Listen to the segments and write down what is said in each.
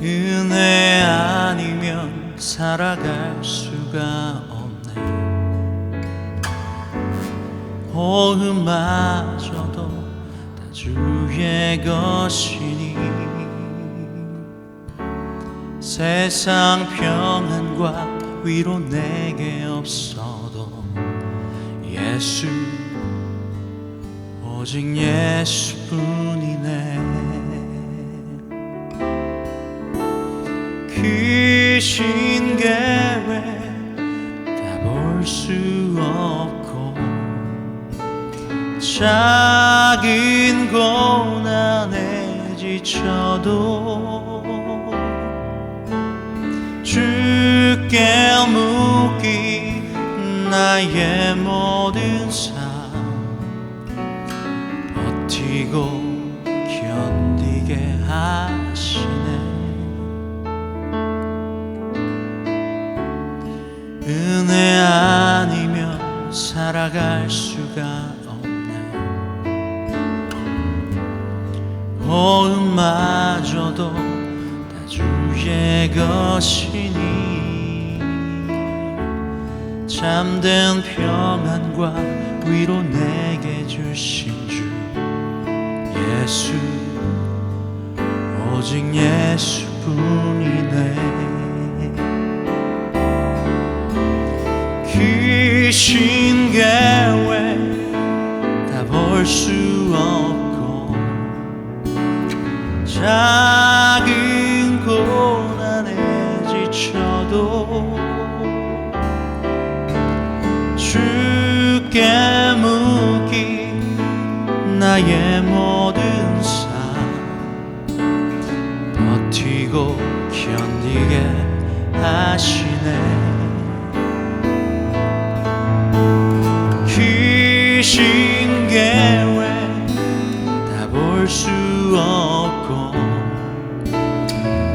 은혜 아니면 살아갈 수가 없네. 호흡마저도 다 주의 것이니 세상 평안과 위로 내게 없어도 예수, 오직 예수뿐이네. 귀신 계획 다 볼 수 없고 작은 고난에 지쳐도 주께 묻기 나의 모든 삶 버티고 견디게 하시네. 은혜 아니면 살아갈 수가 없네. 호흡마저도 다 주의 것이니 참된 평안과 위로 내게 주신 주 예수, 오직 예수뿐이네. 귀신 계획 다 볼 수 없고 작은 고난에 지쳐도 주께 묻기 나의 모든 삶 버티고 견디게 하시네. 귀신 계획 다 볼 수 없고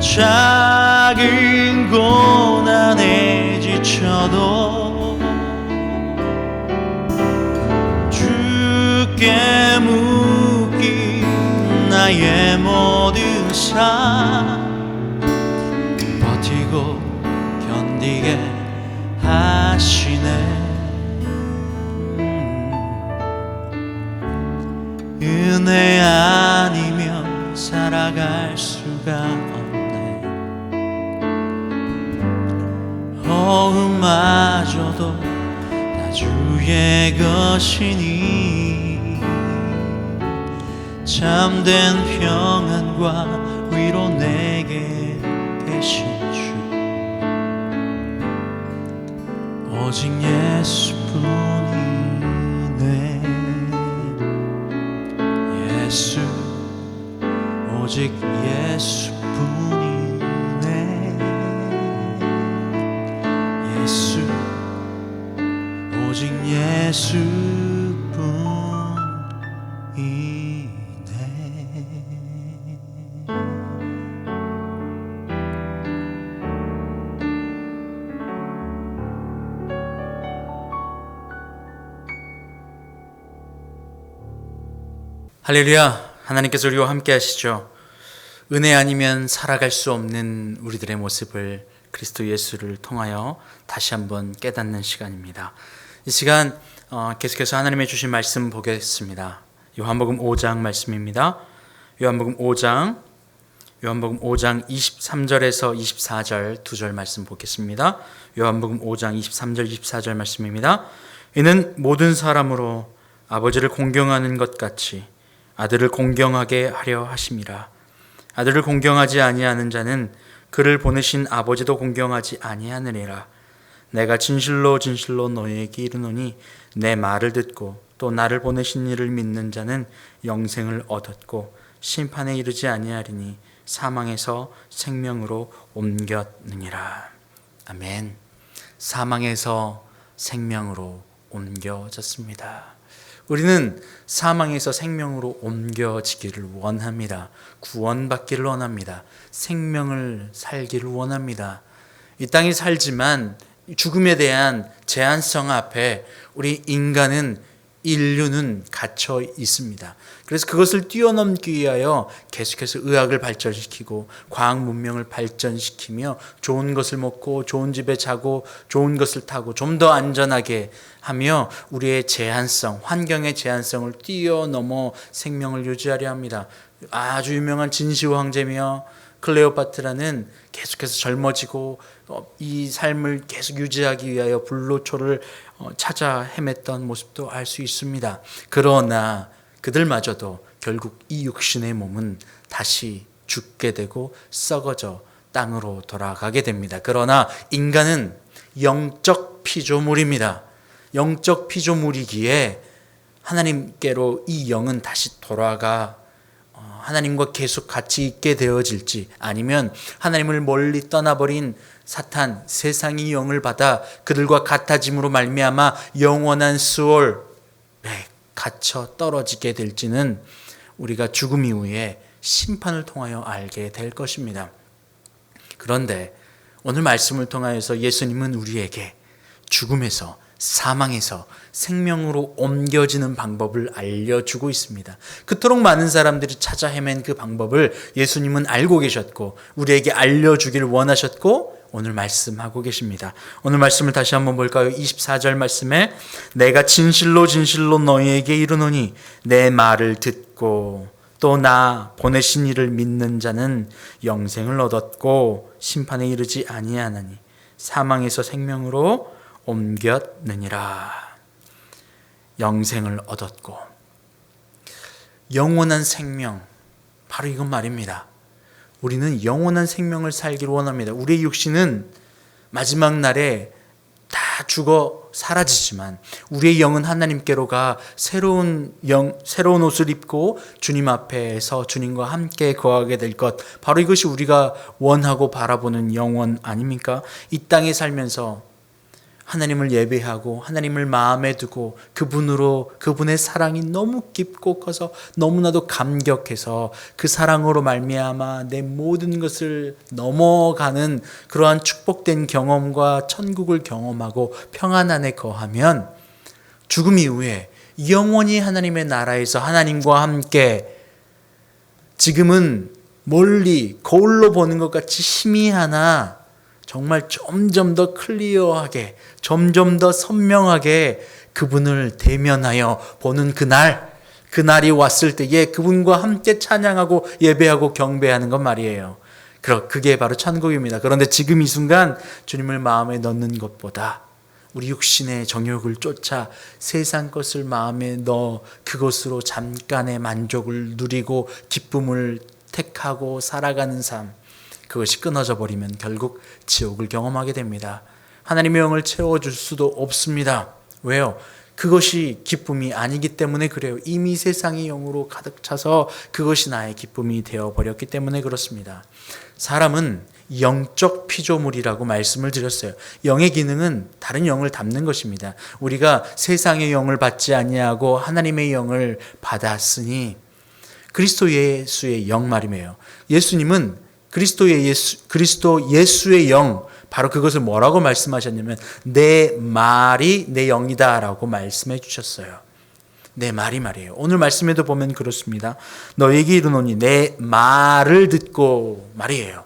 작은 고난에 지쳐도 주께 묻기 나의 모든 삶 버티고 견디게 하시네. 은혜 아니면 살아갈 수가 없네. 호흡마저도 다 주의 것이니 참된 평안과 위로 내게 계신 주 오직 예수뿐이네. 예수, 오직 예수뿐이네. 예수, 오직 예수뿐이네. 할렐루야. 하나님께서 우리와 함께 하시죠. 은혜 아니면 살아갈 수 없는 우리들의 모습을 그리스도 예수를 통하여 다시 한번 깨닫는 시간입니다. 이 시간 계속해서 하나님의 주신 말씀 보겠습니다. 요한복음 5장 말씀입니다. 요한복음 5장 23절에서 24절 두 절 말씀 보겠습니다. 요한복음 5장 23절 24절 말씀입니다. 이는 모든 사람으로 아버지를 공경하는 것 같이 아들을 공경하게 하려 하심이라. 아들을 공경하지 아니하는 자는 그를 보내신 아버지도 공경하지 아니하느니라. 내가 진실로 진실로 너희에게 이르노니 내 말을 듣고 또 나를 보내신 이를 믿는 자는 영생을 얻었고 심판에 이르지 아니하리니 사망에서 생명으로 옮겼느니라. 아멘. 사망에서 생명으로 옮겨졌습니다. 우리는 사망에서 생명으로 옮겨지기를 원합니다. 구원받기를 원합니다. 생명을 살기를 원합니다. 이 땅에 살지만 죽음에 대한 제한성 앞에 우리 인간은 인류는 갇혀 있습니다. 그래서 그것을 뛰어넘기 위하여 계속해서 의학을 발전시키고 과학 문명을 발전시키며 좋은 것을 먹고 좋은 집에 자고 좋은 것을 타고 좀 더 안전하게 하며 우리의 제한성, 환경의 제한성을 뛰어넘어 생명을 유지하려 합니다. 아주 유명한 진시황 황제며 클레오파트라는 계속해서 젊어지고 이 삶을 계속 유지하기 위하여 불로초를 찾아 헤맸던 모습도 알 수 있습니다. 그러나 그들마저도 결국 이 육신의 몸은 다시 죽게 되고 썩어져 땅으로 돌아가게 됩니다. 그러나 인간은 영적 피조물입니다. 영적 피조물이기에 하나님께로 이 영은 다시 돌아가 하나님과 계속 같이 있게 되어질지, 아니면 하나님을 멀리 떠나버린 사탄, 세상의 영을 받아 그들과 같아짐으로 말미암아 영원한 수월에 갇혀 떨어지게 될지는 우리가 죽음 이후에 심판을 통하여 알게 될 것입니다. 그런데 오늘 말씀을 통하여서 예수님은 우리에게 죽음에서, 사망에서 생명으로 옮겨지는 방법을 알려주고 있습니다. 그토록 많은 사람들이 찾아 헤맨 그 방법을 예수님은 알고 계셨고 우리에게 알려주기를 원하셨고 오늘 말씀하고 계십니다. 오늘 말씀을 다시 한번 볼까요? 24절 말씀에 내가 진실로 진실로 너희에게 이르노니 내 말을 듣고 또 나 보내신 이를 믿는 자는 영생을 얻었고 심판에 이르지 아니하나니 사망에서 생명으로 옮겼느니라. 영생을 얻었고 영원한 생명, 바로 이건 말입니다. 우리는 영원한 생명을 살기를 원합니다. 우리의 육신은 마지막 날에 다 죽어 사라지지만 우리의 영은 하나님께로 가 새로운 옷을 입고 주님 앞에서 주님과 함께 거하게 될 것, 바로 이것이 우리가 원하고 바라보는 영원 아닙니까? 이 땅에 살면서 하나님을 예배하고 하나님을 마음에 두고 그분의 사랑이 너무 깊고 커서 너무나도 감격해서 그 사랑으로 말미암아 내 모든 것을 넘어가는 그러한 축복된 경험과 천국을 경험하고 평안 안에 거하면 죽음 이후에 영원히 하나님의 나라에서 하나님과 함께 지금은 멀리 거울로 보는 것 같이 희미하나 정말 점점 더 클리어하게, 점점 더 선명하게 그분을 대면하여 보는 그날이 왔을 때에 그분과 함께 찬양하고 예배하고 경배하는 것 말이에요. 그게 바로 천국입니다. 그런데 지금 이 순간 주님을 마음에 넣는 것보다 우리 육신의 정욕을 쫓아 세상 것을 마음에 넣어 그것으로 잠깐의 만족을 누리고 기쁨을 택하고 살아가는 삶, 그것이 끊어져 버리면 결국 지옥을 경험하게 됩니다. 하나님의 영을 채워줄 수도 없습니다. 왜요? 그것이 기쁨이 아니기 때문에 그래요. 이미 세상의 영으로 가득 차서 그것이 나의 기쁨이 되어버렸기 때문에 그렇습니다. 사람은 영적 피조물이라고 말씀을 드렸어요. 영의 기능은 다른 영을 담는 것입니다. 우리가 세상의 영을 받지 아니하고 하나님의 영을 받았으니 그리스도 예수의 영 말이에요. 예수님은 그리스도 예수의 영, 바로 그것을 뭐라고 말씀하셨냐면 내 말이 내 영이다 라고 말씀해 주셨어요. 내 말이 말이에요. 오늘 말씀에도 보면 그렇습니다. 너에게 이르노니 내 말을 듣고 말이에요.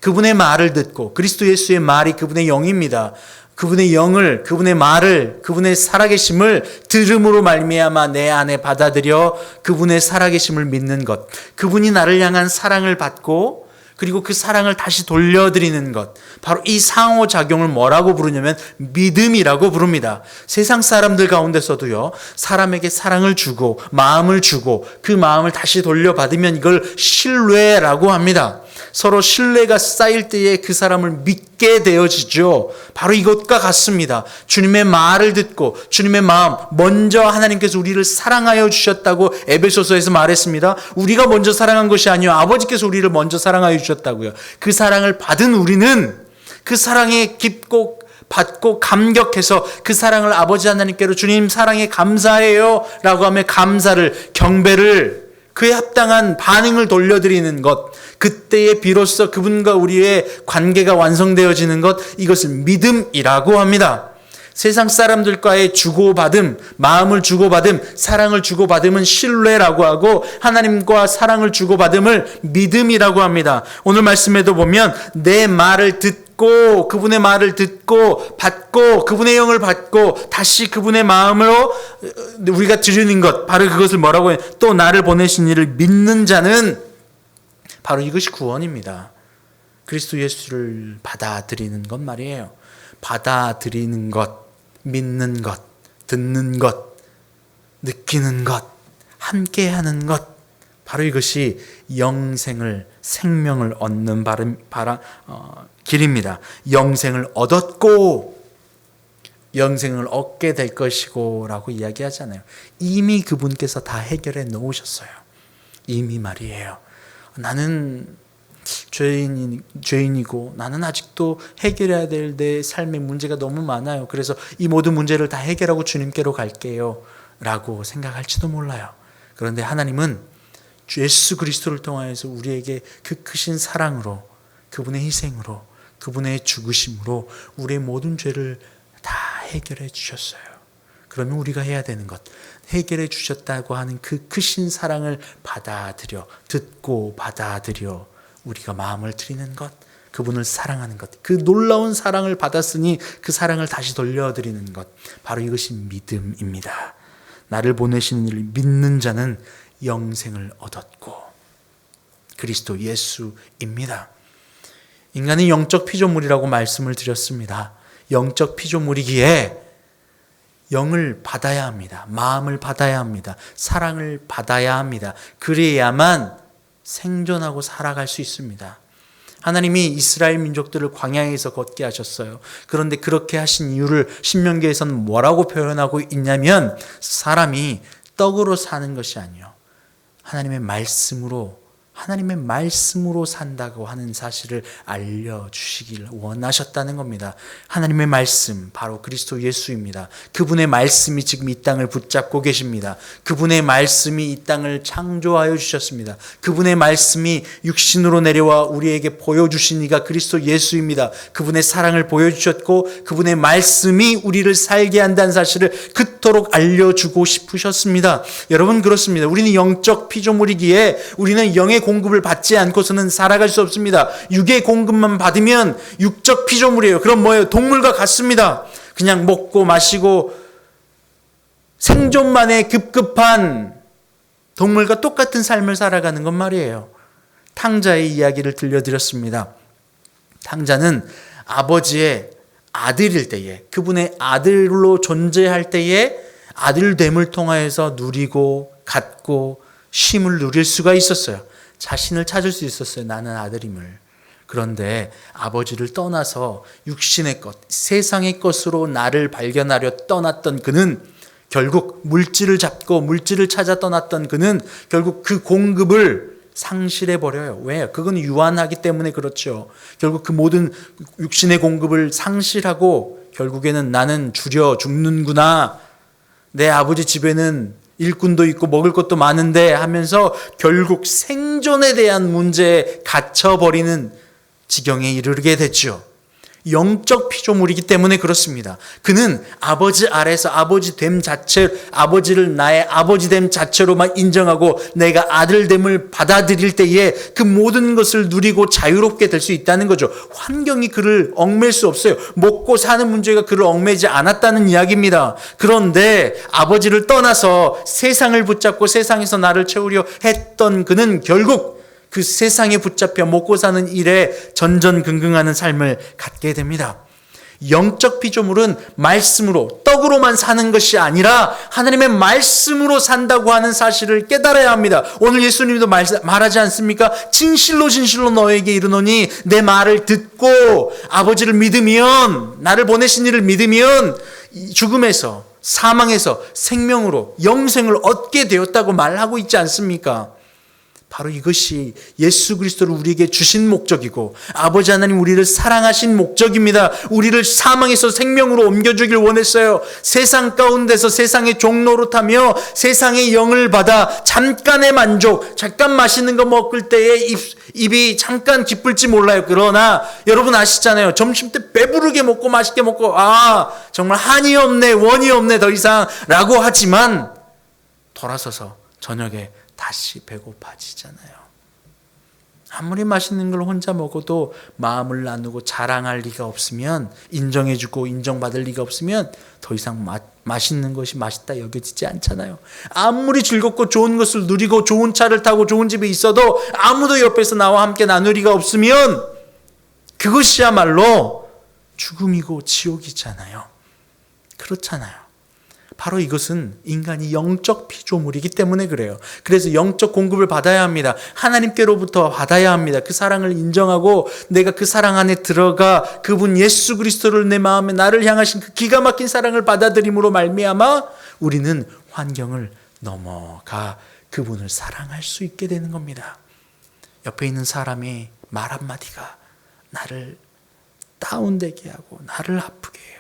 그분의 말을 듣고, 그리스도 예수의 말이 그분의 영입니다. 그분의 영을, 그분의 말을, 그분의 살아계심을 들음으로 말미암아 내 안에 받아들여 그분의 살아계심을 믿는 것, 그분이 나를 향한 사랑을 받고 그리고 그 사랑을 다시 돌려드리는 것, 바로 이 상호작용을 뭐라고 부르냐면 믿음이라고 부릅니다. 세상 사람들 가운데서도요, 사람에게 사랑을 주고 마음을 주고 그 마음을 다시 돌려받으면 이걸 신뢰라고 합니다. 서로 신뢰가 쌓일 때에 그 사람을 믿게 되어지죠. 바로 이것과 같습니다. 주님의 말을 듣고 주님의 마음, 먼저 하나님께서 우리를 사랑하여 주셨다고 에베소서에서 말했습니다. 우리가 먼저 사랑한 것이 아니요 아버지께서 우리를 먼저 사랑하여 주셨다고요. 그 사랑을 받은 우리는 그 사랑에 깊고 받고 감격해서 그 사랑을 아버지 하나님께로 주님 사랑에 감사해요 라고 하며 감사를, 경배를, 그에 합당한 반응을 돌려드리는 것, 그때에 비로소 그분과 우리의 관계가 완성되어지는 것, 이것을 믿음이라고 합니다. 세상 사람들과의 주고받음, 마음을 주고받음, 사랑을 주고받음은 신뢰라고 하고 하나님과 사랑을 주고받음을 믿음이라고 합니다. 오늘 말씀에도 보면 내 말을 듣고 그분의 말을 듣고 받고 그분의 영을 받고 다시 그분의 마음으로 우리가 드리는 것, 바로 그것을 뭐라고 해요? 또 나를 보내신 이를 믿는 자는 바로 이것이 구원입니다. 그리스도 예수를 받아들이는 것 말이에요. 받아들이는 것, 믿는 것, 듣는 것, 느끼는 것, 함께하는 것, 바로 이것이 영생을, 생명을 얻는 길입니다. 영생을 얻었고 영생을 얻게 될 것이고 라고 이야기하잖아요. 이미 그분께서 다 해결해 놓으셨어요. 이미 말이에요. 나는 죄인이고 나는 아직도 해결해야 될 내 삶의 문제가 너무 많아요. 그래서 이 모든 문제를 다 해결하고 주님께로 갈게요 라고 생각할지도 몰라요. 그런데 하나님은 예수 그리스도를 통하여서 우리에게 그 크신 사랑으로, 그분의 희생으로, 그분의 죽으심으로 우리의 모든 죄를 다 해결해 주셨어요. 그러면 우리가 해야 되는 것, 해결해 주셨다고 하는 그 크신 사랑을 받아들여, 듣고 받아들여 우리가 마음을 드리는 것, 그분을 사랑하는 것, 그 놀라운 사랑을 받았으니 그 사랑을 다시 돌려드리는 것, 바로 이것이 믿음입니다. 나를 보내시는 이를 믿는 자는 영생을 얻었고 그리스도 예수입니다. 인간은 영적 피조물이라고 말씀을 드렸습니다. 영적 피조물이기에 영을 받아야 합니다. 마음을 받아야 합니다. 사랑을 받아야 합니다. 그래야만 생존하고 살아갈 수 있습니다. 하나님이 이스라엘 민족들을 광야에서 걷게 하셨어요. 그런데 그렇게 하신 이유를 신명기에서는 뭐라고 표현하고 있냐면 사람이 떡으로 사는 것이 아니요 하나님의 말씀으로 산다고 하는 사실을 알려주시길 원하셨다는 겁니다. 하나님의 말씀, 바로 그리스도 예수입니다. 그분의 말씀이 지금 이 땅을 붙잡고 계십니다. 그분의 말씀이 이 땅을 창조하여 주셨습니다. 그분의 말씀이 육신으로 내려와 우리에게 보여주신 이가 그리스도 예수입니다. 그분의 사랑을 보여주셨고 그분의 말씀이 우리를 살게 한다는 사실을 그토록 알려주고 싶으셨습니다. 여러분 그렇습니다. 우리는 영적 피조물이기에 우리는 영의 공급을 받지 않고서는 살아갈 수 없습니다. 육의 공급만 받으면 육적 피조물이에요. 그럼 뭐예요? 동물과 같습니다. 그냥 먹고 마시고 생존만에 급급한 동물과 똑같은 삶을 살아가는 건 말이에요. 탕자의 이야기를 들려드렸습니다. 탕자는 아버지의 아들일 때에, 그분의 아들로 존재할 때에 아들됨을 통하여서 누리고 갖고 쉼을 누릴 수가 있었어요. 자신을 찾을 수 있었어요. 나는 아들임을. 그런데 아버지를 떠나서 육신의 것, 세상의 것으로 나를 발견하려 떠났던 그는 결국 물질을 잡고 물질을 찾아 떠났던 그는 결국 그 공급을 상실해버려요. 왜요? 그건 유한하기 때문에 그렇죠. 결국 그 모든 육신의 공급을 상실하고 결국에는 나는 줄여 죽는구나. 내 아버지 집에는 일꾼도 있고 먹을 것도 많은데 하면서 결국 생존에 대한 문제에 갇혀버리는 지경에 이르게 됐죠. 영적 피조물이기 때문에 그렇습니다. 그는 아버지 아래서 아버지를 나의 아버지됨 자체로만 인정하고 내가 아들됨을 받아들일 때에 그 모든 것을 누리고 자유롭게 될 수 있다는 거죠. 환경이 그를 얽맬 수 없어요. 먹고 사는 문제가 그를 얽매지 않았다는 이야기입니다. 그런데 아버지를 떠나서 세상을 붙잡고 세상에서 나를 채우려 했던 그는 결국 그 세상에 붙잡혀 먹고 사는 일에 전전긍긍하는 삶을 갖게 됩니다. 영적 피조물은 말씀으로, 떡으로만 사는 것이 아니라 하나님의 말씀으로 산다고 하는 사실을 깨달아야 합니다. 오늘 예수님도 말하지 않습니까? 진실로 진실로 너에게 이르노니 내 말을 듣고 아버지를 믿으면, 나를 보내신 이를 믿으면 죽음에서, 사망에서 생명으로 영생을 얻게 되었다고 말하고 있지 않습니까? 바로 이것이 예수 그리스도를 우리에게 주신 목적이고 아버지 하나님 우리를 사랑하신 목적입니다. 우리를 사망에서 생명으로 옮겨주길 원했어요. 세상 가운데서 세상의 종노릇하며 세상의 영을 받아 잠깐의 만족, 잠깐 맛있는 거 먹을 때에 입이 잠깐 기쁠지 몰라요. 그러나 여러분 아시잖아요. 점심 때 배부르게 먹고 맛있게 먹고 정말 한이 없네, 원이 없네 더 이상 라고 하지만 돌아서서 저녁에 다시 배고파지잖아요. 아무리 맛있는 걸 혼자 먹어도 마음을 나누고 자랑할 리가 없으면, 인정해주고 인정받을 리가 없으면 더 이상 맛있는 것이 맛있다 여겨지지 않잖아요. 아무리 즐겁고 좋은 것을 누리고 좋은 차를 타고 좋은 집에 있어도 아무도 옆에서 나와 함께 나눌 리가 없으면 그것이야말로 죽음이고 지옥이잖아요. 그렇잖아요. 바로 이것은 인간이 영적 피조물이기 때문에 그래요. 그래서 영적 공급을 받아야 합니다. 하나님께로부터 받아야 합니다. 그 사랑을 인정하고 내가 그 사랑 안에 들어가 그분 예수 그리스도를 내 마음에 나를 향하신 그 기가 막힌 사랑을 받아들임으로 말미암아 우리는 환경을 넘어가 그분을 사랑할 수 있게 되는 겁니다. 옆에 있는 사람이 말 한마디가 나를 다운되게 하고 나를 아프게 해요.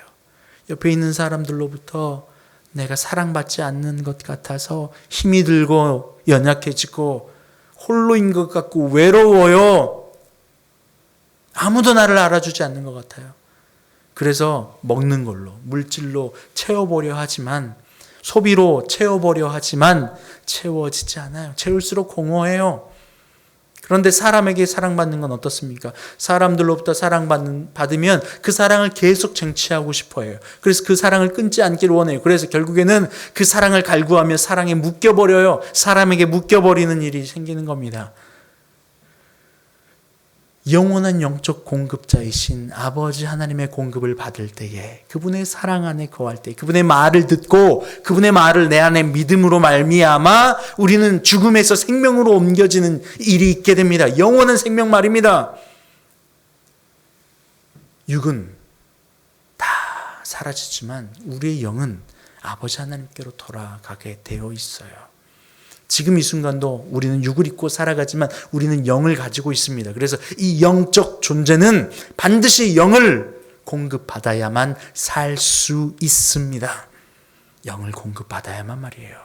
옆에 있는 사람들로부터 내가 사랑받지 않는 것 같아서 힘이 들고 연약해지고 홀로인 것 같고 외로워요. 아무도 나를 알아주지 않는 것 같아요. 그래서 먹는 걸로, 물질로 채워보려 하지만, 소비로 채워보려 하지만 채워지지 않아요. 채울수록 공허해요. 그런데 사람에게 사랑받는 건 어떻습니까? 사람들로부터 사랑받으면 그 사랑을 계속 쟁취하고 싶어 해요. 그래서 그 사랑을 끊지 않기를 원해요. 그래서 결국에는 그 사랑을 갈구하며 사랑에 묶여버려요. 사람에게 묶여버리는 일이 생기는 겁니다. 영원한 영적 공급자이신 아버지 하나님의 공급을 받을 때에, 그분의 사랑 안에 거할 때, 그분의 말을 듣고 그분의 말을 내 안에 믿음으로 말미암아 우리는 죽음에서 생명으로 옮겨지는 일이 있게 됩니다. 영원한 생명 말입니다. 육은 다 사라지지만 우리의 영은 아버지 하나님께로 돌아가게 되어 있어요. 지금 이 순간도 우리는 육을 입고 살아가지만 우리는 영을 가지고 있습니다. 그래서 이 영적 존재는 반드시 영을 공급받아야만 살 수 있습니다. 영을 공급받아야만 말이에요.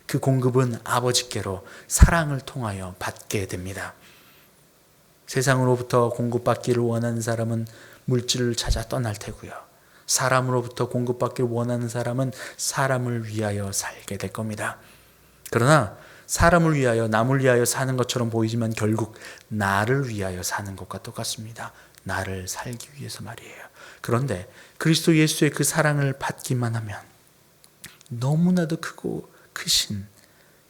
그 공급은 아버지께로 사랑을 통하여 받게 됩니다. 세상으로부터 공급받기를 원하는 사람은 물질을 찾아 떠날 테고요. 사람으로부터 공급받기를 원하는 사람은 사람을 위하여 살게 될 겁니다. 그러나 사람을 위하여, 남을 위하여 사는 것처럼 보이지만 결국 나를 위하여 사는 것과 똑같습니다. 나를 살기 위해서 말이에요. 그런데 그리스도 예수의 그 사랑을 받기만 하면 너무나도 크고 크신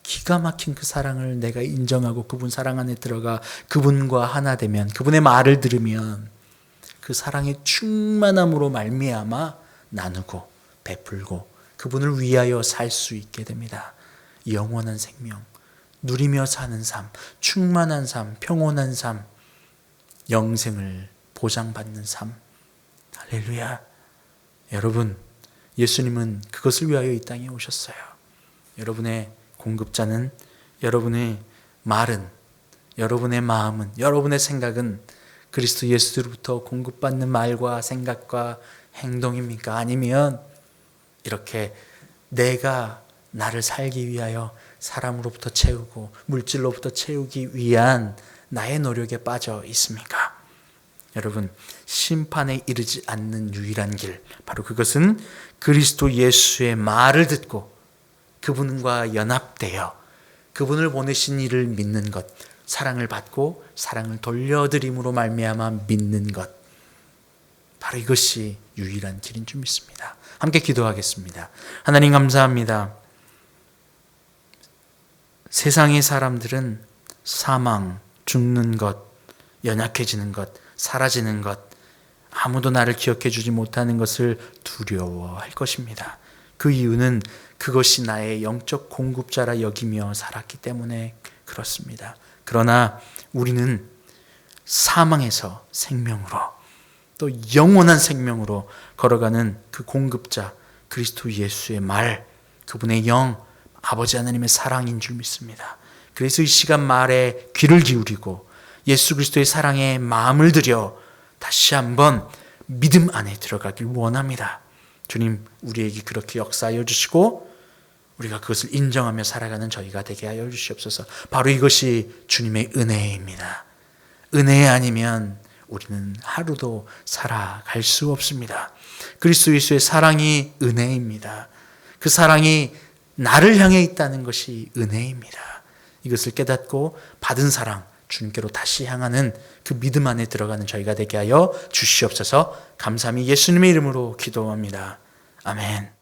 기가 막힌 그 사랑을 내가 인정하고 그분 사랑 안에 들어가 그분과 하나 되면, 그분의 말을 들으면 그 사랑의 충만함으로 말미암아 나누고 베풀고 그분을 위하여 살 수 있게 됩니다. 영원한 생명, 누리며 사는 삶, 충만한 삶, 평온한 삶, 영생을 보장받는 삶. 할렐루야. 여러분, 예수님은 그것을 위하여 이 땅에 오셨어요. 여러분의 공급자는, 여러분의 말은, 여러분의 마음은, 여러분의 생각은 그리스도 예수로부터 공급받는 말과 생각과 행동입니까? 아니면 이렇게 내가 나를 살기 위하여 사람으로부터 채우고 물질로부터 채우기 위한 나의 노력에 빠져 있습니까? 여러분, 심판에 이르지 않는 유일한 길, 바로 그것은 그리스도 예수의 말을 듣고 그분과 연합되어 그분을 보내신 이를 믿는 것, 사랑을 받고 사랑을 돌려드림으로 말미암아 믿는 것, 바로 이것이 유일한 길인 줄 믿습니다. 함께 기도하겠습니다. 하나님 감사합니다. 세상의 사람들은 사망, 죽는 것, 연약해지는 것, 사라지는 것, 아무도 나를 기억해 주지 못하는 것을 두려워할 것입니다. 그 이유는 그것이 나의 영적 공급자라 여기며 살았기 때문에 그렇습니다. 그러나 우리는 사망에서 생명으로, 또 영원한 생명으로 걸어가는 그 공급자 그리스도 예수의 말, 그분의 영, 아버지 하나님의 사랑인 줄 믿습니다. 그래서 이 시간 말에 귀를 기울이고 예수 그리스도의 사랑에 마음을 들여 다시 한번 믿음 안에 들어가길 원합니다. 주님, 우리에게 그렇게 역사하여 주시고 우리가 그것을 인정하며 살아가는 저희가 되게 하여 주시옵소서. 바로 이것이 주님의 은혜입니다. 은혜 아니면 우리는 하루도 살아갈 수 없습니다. 그리스도 예수의 사랑이 은혜입니다. 그 사랑이 나를 향해 있다는 것이 은혜입니다. 이것을 깨닫고 받은 사랑, 주님께로 다시 향하는 그 믿음 안에 들어가는 저희가 되게 하여 주시옵소서. 감사함이 예수님의 이름으로 기도합니다. 아멘.